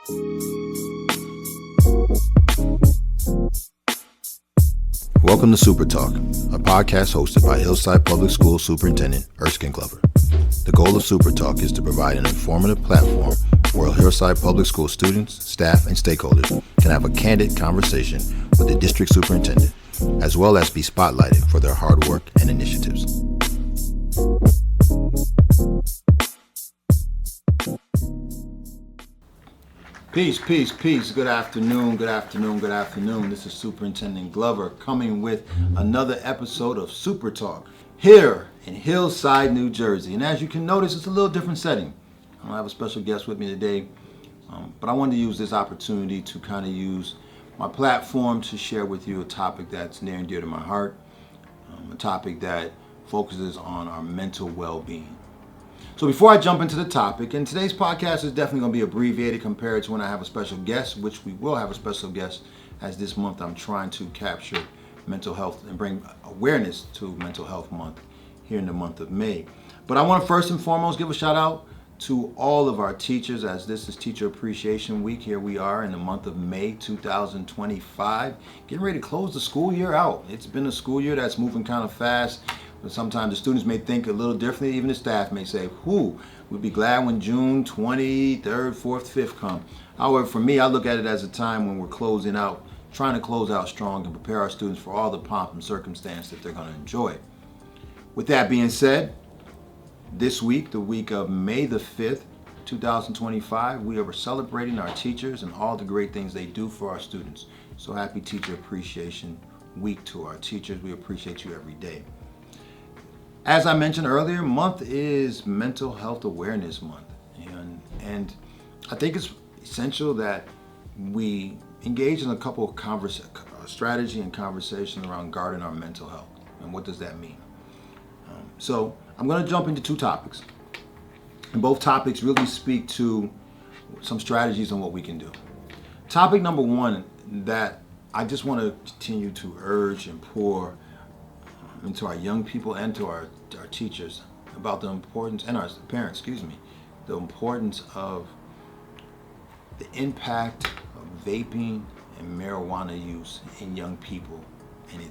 Welcome to SuperTalk, a podcast hosted by Hillside Public School Superintendent Glover. The goal of SuperTalk is to provide an informative platform where Hillside Public School students, staff, and stakeholders can have a candid conversation with the district superintendent, as well as be spotlighted for their hard work and initiatives. Peace, peace, peace. Good afternoon. This is Superintendent Glover coming with another episode of SuperTalk here in Hillside, New Jersey. And as you can notice, it's a little different setting. I don't have a special guest with me today, but I wanted to use this opportunity to kind of use my platform to share with you a topic that's near and dear to my heart, a topic that focuses on our mental well-being. So before I jump into the topic, and today's podcast is definitely going to be abbreviated compared to when I have a special guest, which we will have a special guest, as this month I'm trying to capture mental health and bring awareness to Mental Health Month here in the month of May. But I want to first and foremost give a shout out to all of our teachers, as this is Teacher Appreciation Week. Here we are in the month of May 2025, getting ready to close the school year out. It's been a school year that's moving kind of fast. But sometimes the students may think a little differently. Even the staff may say, we'll be glad when June 23rd, 4th, 5th come. However, for me, I look at it as a time when we're closing out, trying to close out strong and prepare our students for all the pomp and circumstance that they're going to enjoy. With that being said, this week, the week of May the 5th, 2025, we are celebrating our teachers and all the great things they do for our students. So happy Teacher Appreciation Week to our teachers. We appreciate you every day. As I mentioned earlier, month is Mental Health Awareness Month. And I think it's essential that we engage in a couple of strategy and conversation around guarding our mental health. And what does that mean? So I'm going to jump into two topics. And both topics really speak to some strategies on what we can do. Topic number one that I just want to continue to urge and pour into our young people and to our teachers about the importance, and our parents, the importance of the impact of vaping and marijuana use in young people, and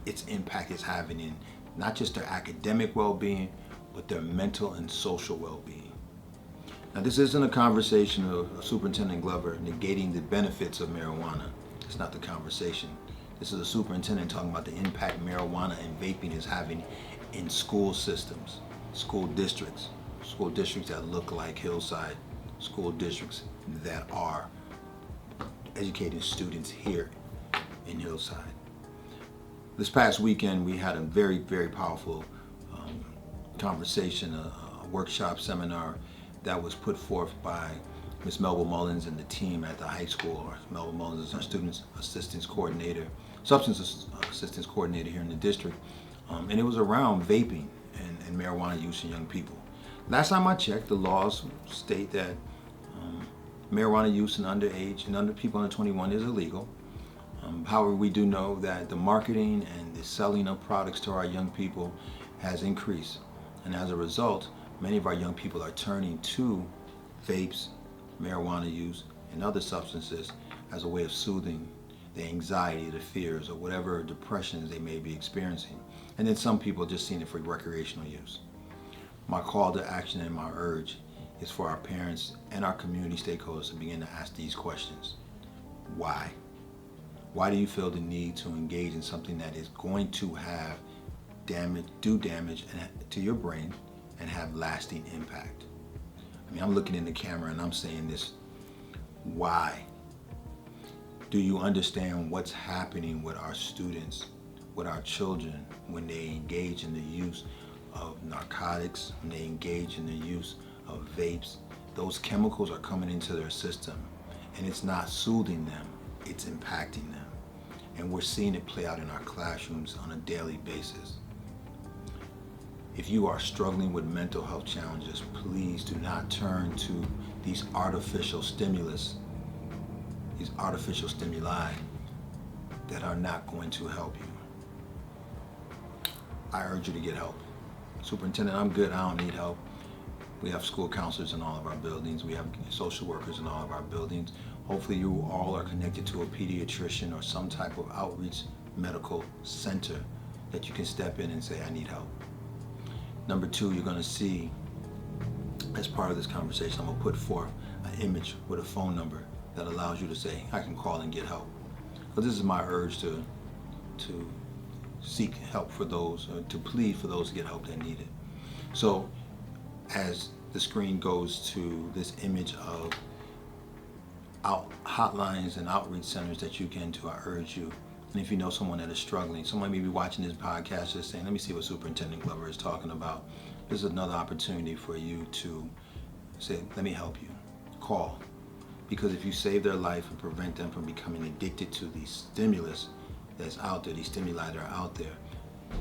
its impact it's having in not just their academic well-being, but their mental and social well-being. Now, this isn't a conversation of Superintendent Glover negating the benefits of marijuana. It's not the conversation. This is a superintendent talking about the impact marijuana and vaping is having in school systems, school districts that look like Hillside, school districts that are educating students here in Hillside. This past weekend, we had a very, very powerful conversation, a workshop seminar that was put forth by Ms. Melba Mullins and the team at the high school. Melba Mullins is our students assistance coordinator, substance assistance coordinator here in the district. And it was around vaping and marijuana use in young people. Last time I checked, the laws state that marijuana use in underage and under people under 21 is illegal. However, we do know that the marketing and the selling of products to our young people has increased. And as a result, many of our young people are turning to vapes, marijuana use, and other substances as a way of soothing the anxiety, the fears, or whatever depressions they may be experiencing. And then some people just seeing it for recreational use. My call to action and my urge is for our parents and our community stakeholders to begin to ask these questions. Why? Why do you feel the need to engage in something that is going to have damage to your brain and have lasting impact? I mean, I'm looking in the camera and I'm saying this. Why? Do you understand what's happening with our students, with our children, when they engage in the use of narcotics, when they engage in the use of vapes? Those chemicals are coming into their system, and it's not soothing them, it's impacting them. And we're seeing it play out in our classrooms on a daily basis. If you are struggling with mental health challenges, please do not turn to these artificial stimuli that are not going to help you. I urge you to get help. Superintendent, I'm good, I don't need help. We have school counselors in all of our buildings. We have social workers in all of our buildings. Hopefully you all are connected to a pediatrician or some type of outreach medical center that you can step in and say, I need help. Number two, you're going to see, as part of this conversation, I'm going to put forth an image with a phone number that allows you to say, I can call and get help. But this is my urge to seek help for those, or to plead for those to get help that need it. So as the screen goes to this image of hotlines and outreach centers that you can to, I urge you. And if you know someone that is struggling, someone may be watching this podcast just saying, let me see what Superintendent Glover is talking about. This is another opportunity for you to say, let me help you. Call. Because if you save their life and prevent them from becoming addicted to the stimulus that's out there, these stimuli that are out there,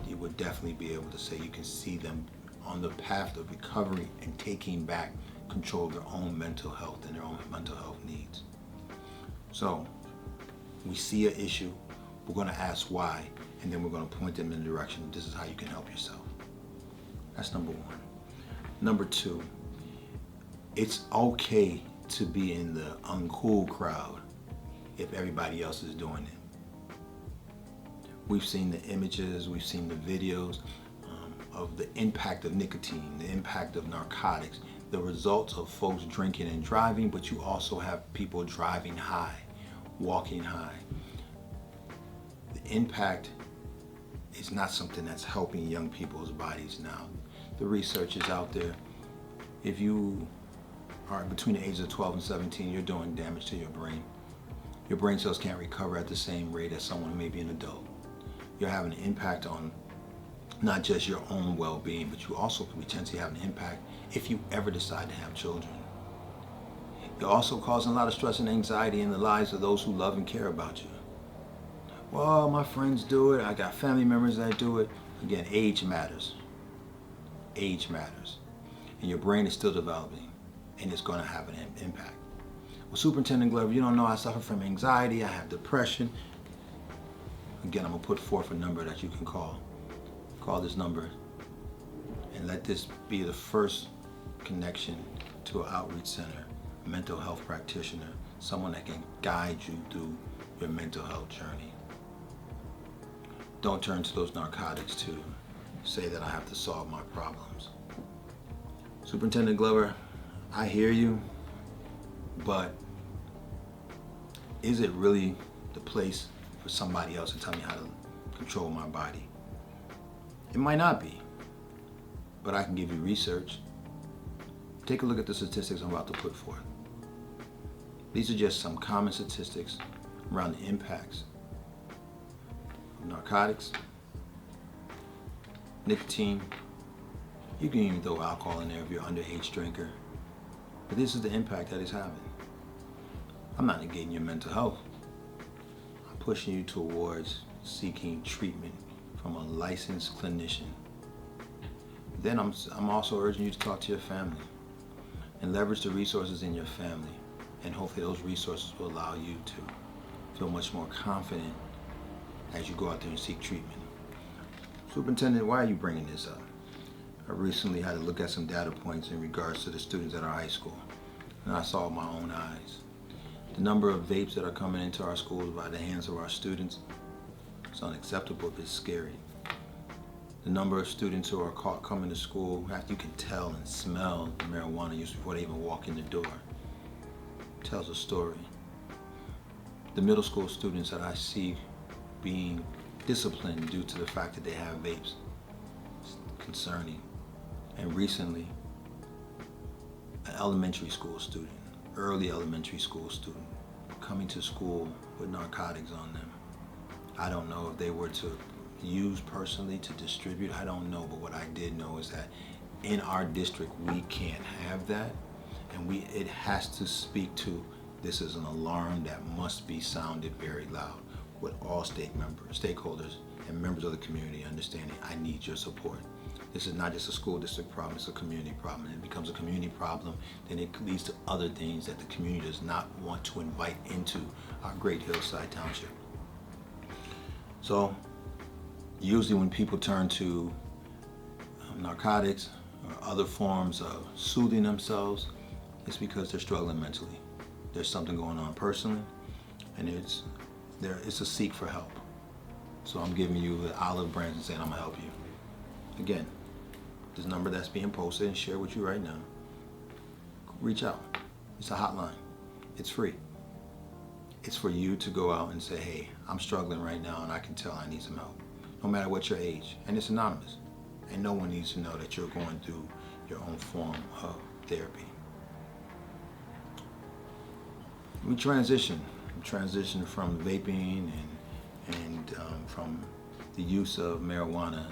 you would definitely be able to say you can see them on the path of recovery and taking back control of their own mental health and their own mental health needs. So we see an issue, we're going to ask why, and then we're going to point them in the direction. This is how you can help yourself. That's number one. Number two, it's okay to be in the uncool crowd if everybody else is doing it. We've seen the images, we've seen the videos of the impact of nicotine, the impact of narcotics, the results of folks drinking and driving, but you also have people driving high, walking high. The impact is not something that's helping young people's bodies now. The research is out there. If you are between the ages of 12 and 17, you're doing damage to your brain. Your brain cells can't recover at the same rate as someone who may be an adult. You're having an impact on not just your own well-being, but you also can potentially have an impact if you ever decide to have children. You're also causing a lot of stress and anxiety in the lives of those who love and care about you. Well, my friends do it. I got family members that do it. Again, age matters. Age matters. And your brain is still developing, and it's going to have an impact. Well, Superintendent Glover, you don't know I suffer from anxiety. I have depression. Again, I'm going to put forth a number that you can call. Call this number and let this be the first connection to an outreach center, a mental health practitioner, someone that can guide you through your mental health journey. Don't turn to those narcotics to say that I have to solve my problems. Superintendent Glover, I hear you, but is it really the place for somebody else to tell me how to control my body? It might not be, but I can give you research. Take a look at the statistics I'm about to put forth. These are just some common statistics around the impacts of narcotics, nicotine. You can even throw alcohol in there if you're an underage drinker. But this is the impact that it's having. I'm not negating your mental health. I'm pushing you towards seeking treatment from a licensed clinician. Then I'm also urging you to talk to your family and leverage the resources in your family. And hopefully those resources will allow you to feel much more confident as you go out there and seek treatment. Superintendent, why are you bringing this up? I recently had to look at some data points in regards to the students at our high school, and I saw with my own eyes. The number of vapes that are coming into our schools by the hands of our students is unacceptable, it's scary. The number of students who are caught coming to school after you can tell and smell the marijuana use before they even walk in the door tells a story. The middle school students that I see being disciplined due to the fact that they have vapes is concerning. And recently, an elementary school student, early elementary school student, coming to school with narcotics on them. I don't know if they were to use personally to distribute, I don't know, but what I did know is that in our district we can't have that, and it has to speak to, this is an alarm that must be sounded very loud with all stakeholders and members of the community understanding, I need your support. This is not just a school district problem, it's a community problem. And it becomes a community problem, then it leads to other things that the community does not want to invite into our great Hillside Township. So usually when people turn to narcotics or other forms of soothing themselves, it's because they're struggling mentally. There's something going on personally, and it's a seek for help. So I'm giving you the olive branch and saying I'm gonna help you. Again, this number that's being posted and shared with you right now, reach out. It's a hotline. It's free. It's for you to go out and say, hey, I'm struggling right now and I can tell I need some help. No matter what your age. And it's anonymous. And no one needs to know that you're going through your own form of therapy. We transition from vaping and from the use of marijuana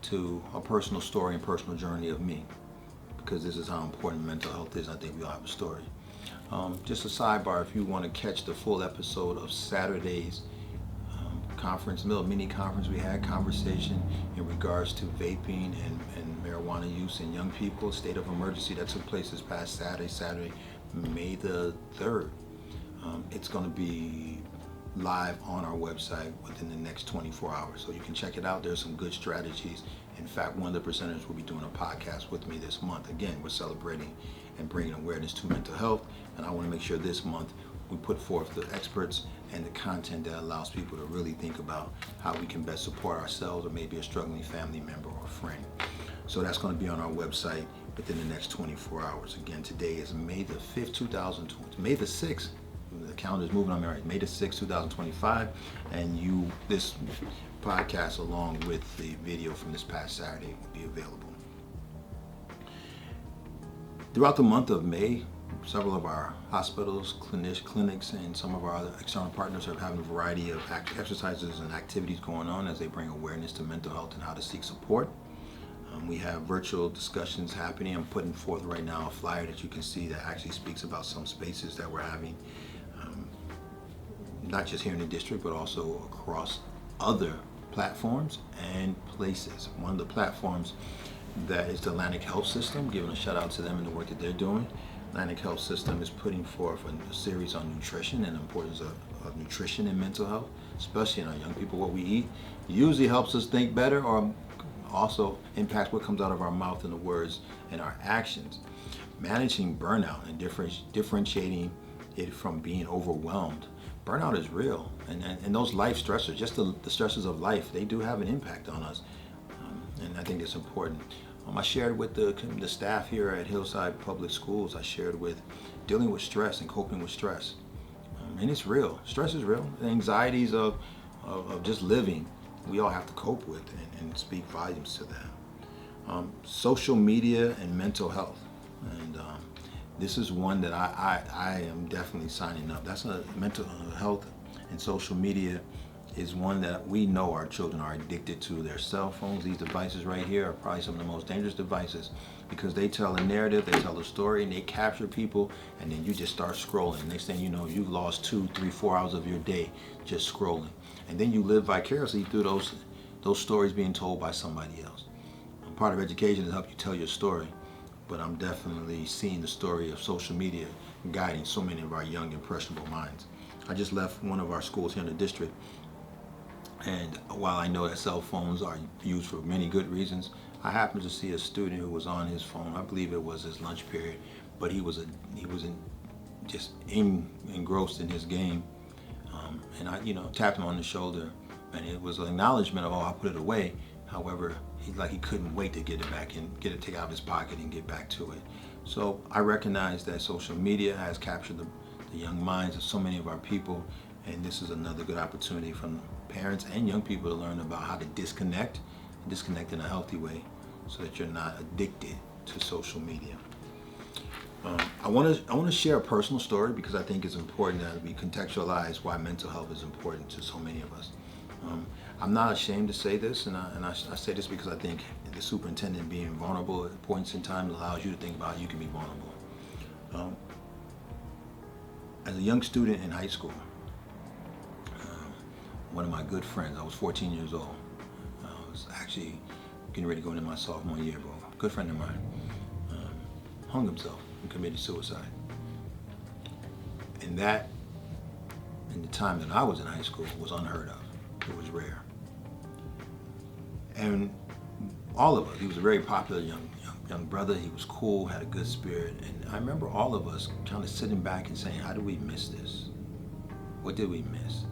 to a personal story and personal journey of me, because this is how important mental health is. I think we all have a story. Just a sidebar, if you want to catch the full episode of Saturday's mini conference we had, conversation in regards to vaping and marijuana use in young people, state of emergency that took place this past Saturday, May the 3rd. It's going to be live on our website within the next 24 hours. So you can check it out. There's some good strategies. In fact, one of the presenters will be doing a podcast with me this month. Again, we're celebrating and bringing awareness to mental health. And I want to make sure this month we put forth the experts and the content that allows people to really think about how we can best support ourselves or maybe a struggling family member or friend. So that's going to be on our website within the next 24 hours. Again, today is May the 5th, 2020. May the 6th. The calendar is moving on me right. May the 6th, 2025. And this podcast, along with the video from this past Saturday, will be available. Throughout the month of May, several of our hospitals, clinics, and some of our other external partners are having a variety of exercises and activities going on as they bring awareness to mental health and how to seek support. We have virtual discussions happening. I'm putting forth right now a flyer that you can see that actually speaks about some spaces that we're having, not just here in the district, but also across other platforms and places. One of the platforms that is the Atlantic Health System, giving a shout out to them and the work that they're doing. Atlantic Health System is putting forth a series on nutrition and the importance of nutrition and mental health, especially in our young people. What we eat usually helps us think better, or also impacts what comes out of our mouth and the words and our actions. Managing burnout and differentiating it from being overwhelmed. Burnout is real, and those life stressors, just the stresses of life, they do have an impact on us, and I think it's important. I shared with the staff here at Hillside Public Schools, I shared with dealing with stress and coping with stress. And it's real. Stress is real. The anxieties of just living, we all have to cope with and speak volumes to that. Social media and mental health. And this is one that I am definitely signing up. That's a mental health and social media is one that we know our children are addicted to. Their cell phones, these devices right here are probably some of the most dangerous devices because they tell a narrative, they tell a story, and they capture people, and then you just start scrolling. Next thing you know, you've lost 2, 3, 4 hours of your day just scrolling. And then you live vicariously through those stories being told by somebody else. Part of education is to help you tell your story, but I'm definitely seeing the story of social media guiding so many of our young, impressionable minds. I just left one of our schools here in the district, and while I know that cell phones are used for many good reasons, I happened to see a student who was on his phone. I believe it was his lunch period, but he was just engrossed in his game. And I, tapped him on the shoulder, and it was an acknowledgement of, I put it away. However, he couldn't wait to get it back and take it out of his pocket and get back to it. So I recognize that social media has captured the young minds of so many of our people, and this is another good opportunity for parents and young people to learn about how to disconnect in a healthy way so that you're not addicted to social media. I want to share a personal story because I think it's important that we contextualize why mental health is important to so many of us. I'm not ashamed to say this, and I say this because I think the superintendent being vulnerable at points in time allows you to think about how you can be vulnerable. As a young student in high school, one of my good friends, I was 14 years old. I was actually getting ready to go into my sophomore year, but a good friend of mine hung himself and committed suicide. And that, in the time that I was in high school, was unheard of. It was rare. And all of us, he was a very popular young young brother. He was cool, had a good spirit. And I remember all of us kind of sitting back and saying, how did we miss this? What did we miss?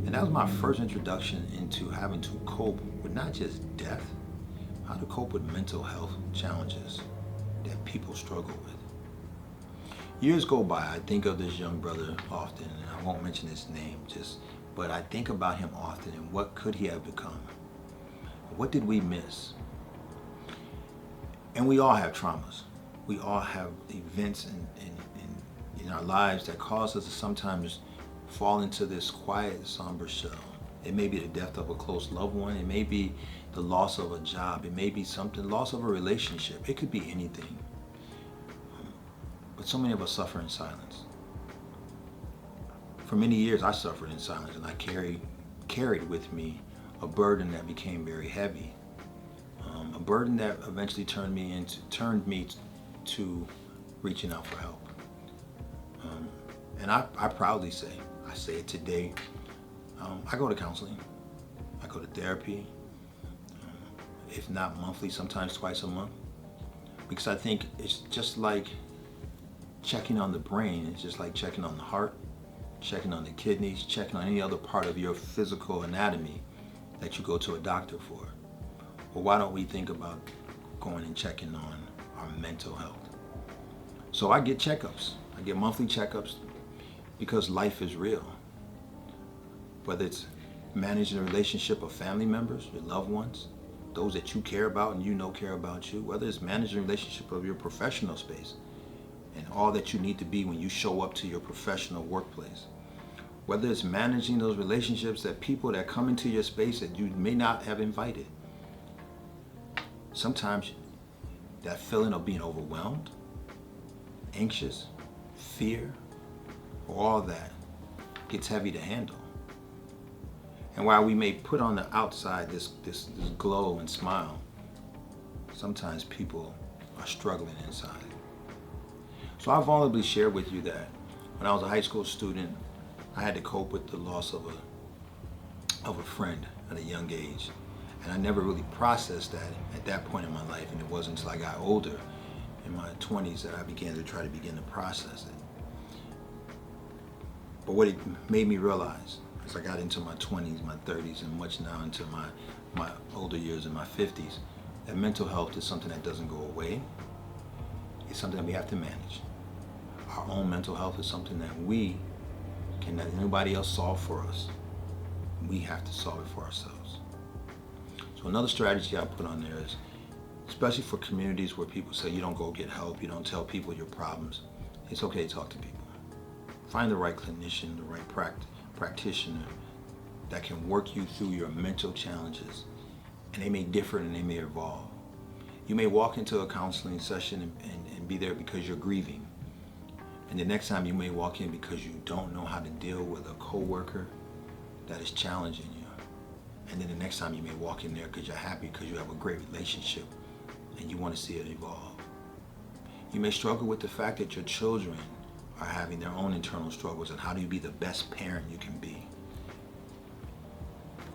And that was my first introduction into having to cope with not just death, how to cope with mental health challenges that people struggle with. Years go by, I think of this young brother often, and I won't mention his name, but I think about him often and what could he have become? What did we miss? And we all have traumas. We all have events in our lives that cause us to sometimes fall into this quiet, somber shell. It may be the death of a close loved one. It may be the loss of a job. It may be something, loss of a relationship. It could be anything. But so many of us suffer in silence. For many years, I suffered in silence, and I carried with me a burden that became very heavy. A burden that eventually turned me to reaching out for help. And I proudly say, I say it today, I go to counseling, I go to therapy, if not monthly, sometimes twice a month, because I think it's just like checking on the brain, it's just like checking on the heart, checking on the kidneys, checking on any other part of your physical anatomy that you go to a doctor for. Well, why don't we think about going and checking on our mental health? So I get checkups, I get monthly checkups, because life is real. Whether it's managing a relationship of family members, your loved ones, those that you care about and you know care about you, whether it's managing a relationship of your professional space and all that you need to be when you show up to your professional workplace, whether it's managing those relationships that people that come into your space that you may not have invited. Sometimes that feeling of being overwhelmed, anxious, fear, all that gets heavy to handle. And while we may put on the outside this glow and smile, sometimes people are struggling inside. So I vulnerably share with you that when I was a high school student, I had to cope with the loss of a friend at a young age. And I never really processed that at that point in my life, and it wasn't until I got older in my 20s that I began to process it. But what it made me realize as I got into my 20s, my 30s, and much now into my older years in my 50s, that mental health is something that doesn't go away. It's something that we have to manage. Our own mental health is something that we can let anybody else solve for us. We have to solve it for ourselves. So another strategy I put on there is, especially for communities where people say you don't go get help, you don't tell people your problems, it's okay to talk to people. Find the right clinician, the right practitioner that can work you through your mental challenges. And they may differ and they may evolve. You may walk into a counseling session and be there because you're grieving. And the next time you may walk in because you don't know how to deal with a coworker that is challenging you. And then the next time you may walk in there because you're happy because you have a great relationship and you want to see it evolve. You may struggle with the fact that your children are having their own internal struggles, and how do you be the best parent you can be?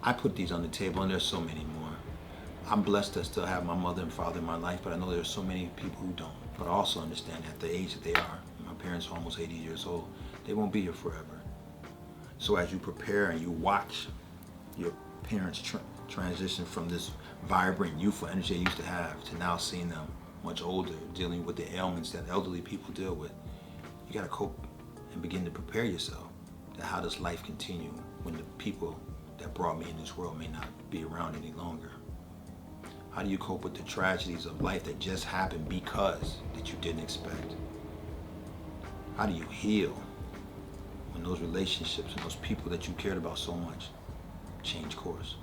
I put these on the table, and there's so many more. I'm blessed to still have my mother and father in my life, but I know there's so many people who don't. But I also understand at the age that they are, my parents are almost 80 years old, they won't be here forever. So as you prepare and you watch your parents transition from this vibrant, youthful energy they used to have to now seeing them much older, dealing with the ailments that elderly people deal with, you gotta cope and begin to prepare yourself to how does life continue when the people that brought me in this world may not be around any longer. How do you cope with the tragedies of life that just happened because that you didn't expect? How do you heal when those relationships and those people that you cared about so much change course?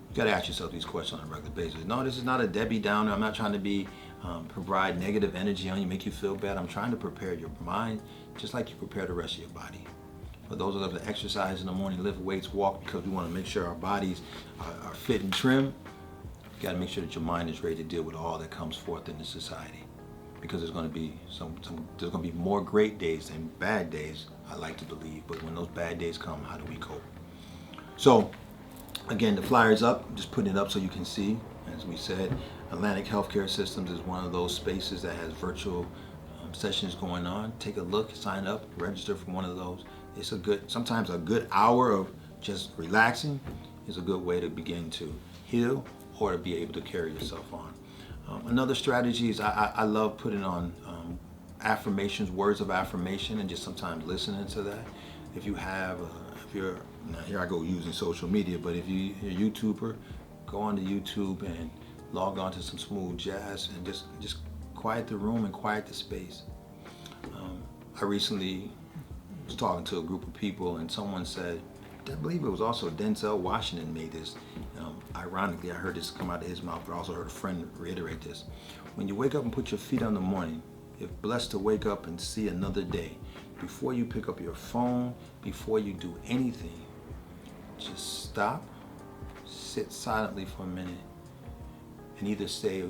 You gotta ask yourself these questions on a regular basis. No, this is not a Debbie Downer. I'm not trying to provide negative energy on you, make you feel bad. I'm trying to prepare your mind just like you prepare the rest of your body. For those that love to exercise in the morning, lift weights, walk, because we want to make sure our bodies are fit and trim, you got to make sure that your mind is ready to deal with all that comes forth in the society. Because there's going to be there's going to be more great days than bad days, I like to believe. But when those bad days come, how do we cope? So, again, the flyer's up. I'm just putting it up so you can see. As we said, Atlantic Healthcare Systems is one of those spaces that has virtual sessions going on. Take a look, sign up, register for one of those. It's sometimes a good hour of just relaxing is a good way to begin to heal or to be able to carry yourself on. Another strategy is I love putting on affirmations, words of affirmation, and just sometimes listening to that. If you're, now here I go using social media, but if you're a YouTuber, go onto YouTube and log on to some smooth jazz and just quiet the room and quiet the space. I recently was talking to a group of people and someone said, I believe it was also Denzel Washington made this. Ironically, I heard this come out of his mouth, but I also heard a friend reiterate this. When you wake up and put your feet on the morning, you're blessed to wake up and see another day. Before you pick up your phone, before you do anything, just stop, sit silently for a minute, and either say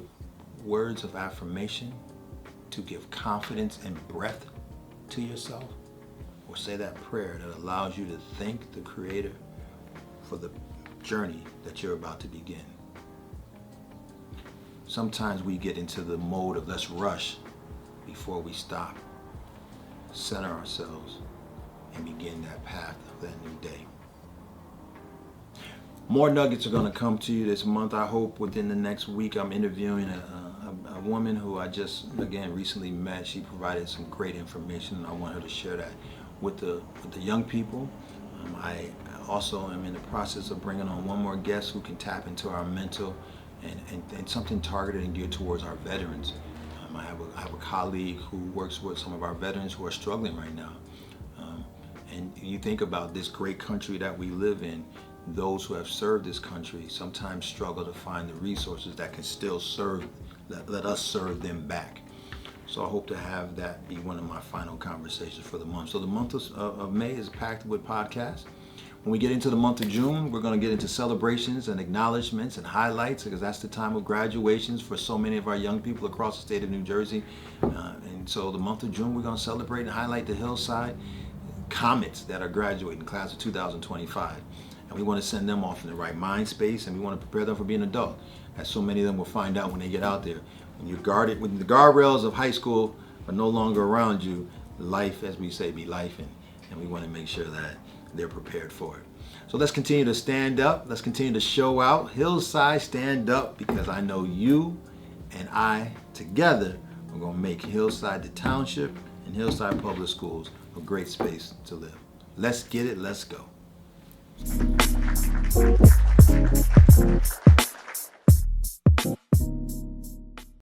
words of affirmation to give confidence and breath to yourself, or say that prayer that allows you to thank the Creator for the journey that you're about to begin. Sometimes we get into the mode of let's rush before we stop, center ourselves, and begin that path of that new day. More nuggets are going to come to you this month. I hope within the next week. I'm interviewing a woman who I just, again, recently met. She provided some great information, and I want her to share that with the young people. I also am in the process of bringing on one more guest who can tap into our mental and something targeted and geared towards our veterans. I have a colleague who works with some of our veterans who are struggling right now. And you think about this great country that we live in, those who have served this country sometimes struggle to find the resources that can still serve, let us serve them back. So I hope to have that be one of my final conversations for the month. So the month of May is packed with podcasts. When we get into the month of June, we're going to get into celebrations and acknowledgments and highlights, because that's the time of graduations for so many of our young people across the state of New Jersey. And so the month of June, we're going to celebrate and highlight the Hillside Comets that are graduating, class of 2025. And we want to send them off in the right mind space, and we want to prepare them for being an adult, as so many of them will find out when they get out there. When you're guarded, when the guardrails of high school are no longer around you, life, as we say, be life, and we want to make sure that they're prepared for it. So let's continue to stand up. Let's continue to show out. Hillside, stand up, because I know you and I together are going to make Hillside, the township, and Hillside Public Schools a great space to live. Let's get it. Let's go.